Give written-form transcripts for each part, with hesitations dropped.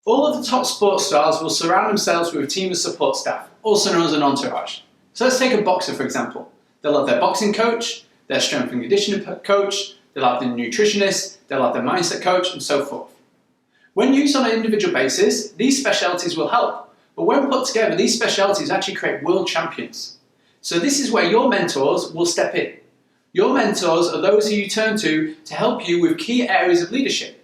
All of the top sports stars will surround themselves with a team of support staff, also known as an entourage. So let's take a boxer for example. They'll have their boxing coach, their strength and conditioning coach, they'll have the nutritionist, they'll have their mindset coach, and so forth. When used on an individual basis, these specialties will help, but when put together, these specialties actually create world champions. So this is where your mentors will step in. Your mentors are those who you turn to help you with key areas of leadership.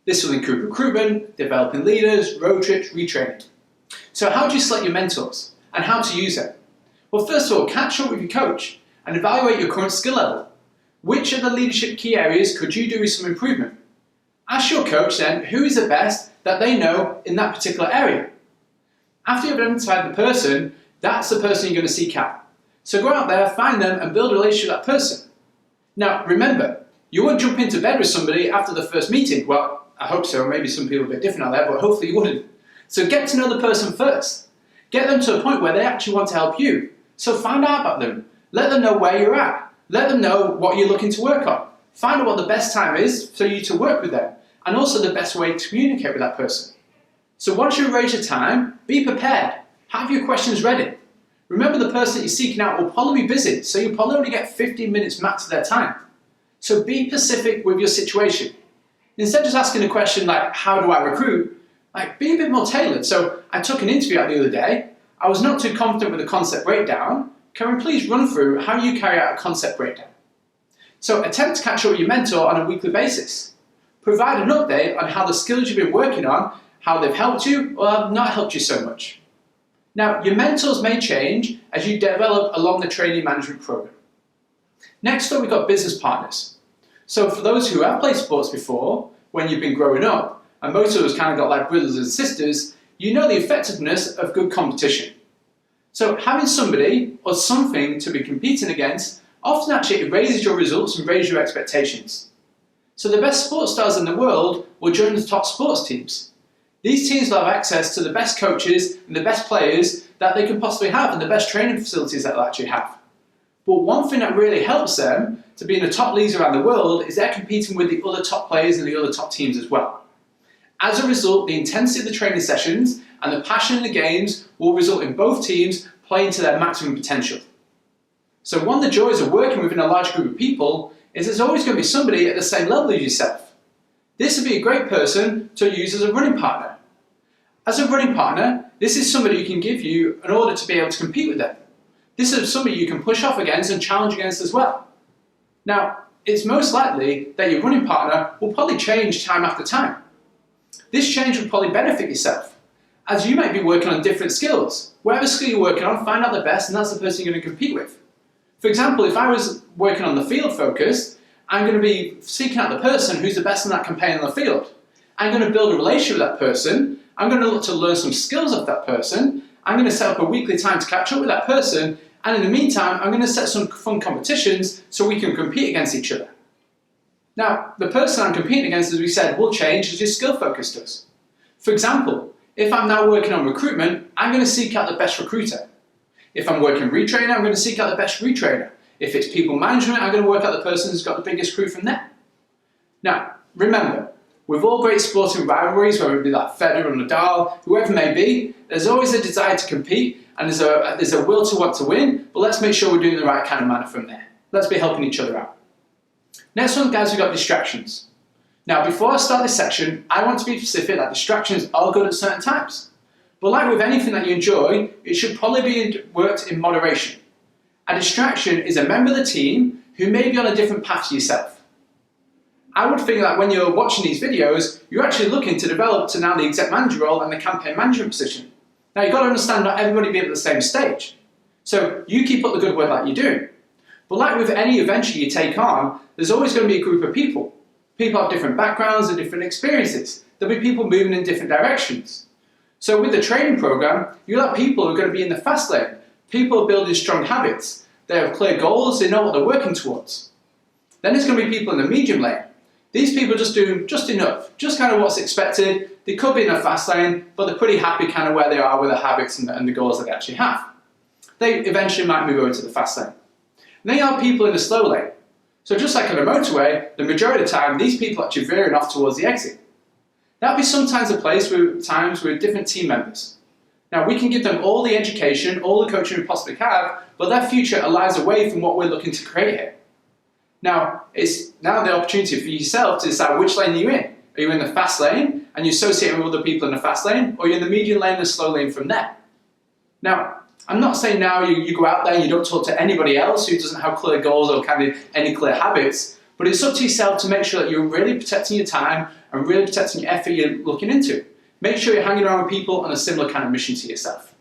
This will include recruitment, developing leaders, road trips, retraining. So how do you select your mentors and how to use them? Well, first of all, catch up with your coach and evaluate your current skill level. Which of the leadership key areas could you do with some improvement? Ask your coach then who is the best that they know in that particular area. After you've identified the person, that's the person you're going to seek out. So go out there, find them and build a relationship with that person. Now remember, you won't jump into bed with somebody after the first meeting. Well, I hope so, maybe some people are a bit different out there, but hopefully you wouldn't. So get to know the person first. Get them to a point where they actually want to help you. So find out about them. Let them know where you're at. Let them know what you're looking to work on. Find out what the best time is for you to work with them, and also the best way to communicate with that person. So once you arrange your time, be prepared. Have your questions ready. Remember, the person that you're seeking out will probably be busy, so you'll probably only get 15 minutes max of their time. So be specific with your situation. Instead of just asking a question like, how do I recruit? Be a bit more tailored. So I took an interview out the other day. I was not too confident with the concept breakdown. Can we please run through how you carry out a concept breakdown? So attempt to catch up with your mentor on a weekly basis. Provide an update on how the skills you've been working on, how they've helped you or have not helped you so much. Now, your mentors may change as you develop along the training management program. Next up, we've got business partners. So for those who have played sports before, when you've been growing up, and most of us kind of got like brothers and sisters, you know the effectiveness of good competition. So having somebody or something to be competing against often actually raises your results and raises your expectations. So the best sports stars in the world will join the top sports teams. These teams will have access to the best coaches and the best players that they can possibly have and the best training facilities that they'll actually have. But one thing that really helps them to be in the top leagues around the world is they're competing with the other top players and the other top teams as well. As a result, the intensity of the training sessions and the passion in the games will result in both teams playing to their maximum potential. So one of the joys of working within a large group of people is there's always going to be somebody at the same level as yourself. This would be a great person to use as a running partner. As a running partner, this is somebody who can give you in order to be able to compete with them. This is somebody you can push off against and challenge against as well. Now, it's most likely that your running partner will probably change time after time. This change will probably benefit yourself, as you might be working on different skills. Whatever skill you're working on, find out the best and that's the person you're going to compete with. For example, if I was working on the field focus, I'm going to be seeking out the person who's the best in that campaign on the field. I'm going to build a relationship with that person. I'm going to look to learn some skills of that person. I'm going to set up a weekly time to catch up with that person. And in the meantime, I'm going to set some fun competitions so we can compete against each other. Now, the person I'm competing against, as we said, will change as your skill focus does. For example, if I'm now working on recruitment, I'm going to seek out the best recruiter. If I'm working retrainer, I'm going to seek out the best retrainer. If it's people management, I'm going to work out the person who's got the biggest crew from there. Now, remember, with all great sporting rivalries, whether it be like Federer or Nadal, whoever it may be, there's always a desire to compete and there's a will to want to win, but let's make sure we're doing the right kind of manner from there. Let's be helping each other out. Next one, guys, we've got distractions. Now, before I start this section, I want to be specific that distractions are good at certain times. But like with anything that you enjoy, it should probably be worked in moderation. A distraction is a member of the team who may be on a different path to yourself. I would think that when you're watching these videos, you're actually looking to develop to now the exec manager role and the campaign management position. Now you've got to understand not everybody be at the same stage. So you keep up the good work like you're doing. But like with any adventure you take on, there's always going to be a group of people. People have different backgrounds and different experiences. There'll be people moving in different directions. So with the training program, you'll have people who are going to be in the fast lane. People are building strong habits. They have clear goals, they know what they're working towards. Then there's going to be people in the medium lane. These people are just doing just enough, just kind of what's expected. They could be in a fast lane, but they're pretty happy kind of where they are with the habits and the goals that they actually have. They eventually might move over to the fast lane. And then you have people in the slow lane. So just like on a motorway, the majority of the time, these people are actually veering off towards the exit. That'll be sometimes a place with times with different team members. Now, we can give them all the education, all the coaching we possibly have, but their future lies away from what we're looking to create here. Now, it's now the opportunity for yourself to decide which lane you're in. Are you in the fast lane and you're associating with other people in the fast lane, or you're in the medium lane and the slow lane from there? Now, I'm not saying now you go out there and you don't talk to anybody else who doesn't have clear goals or kind of any clear habits, but it's up to yourself to make sure that you're really protecting your time and really protecting your effort you're looking into. Make sure you're hanging around with people on a similar kind of mission to yourself.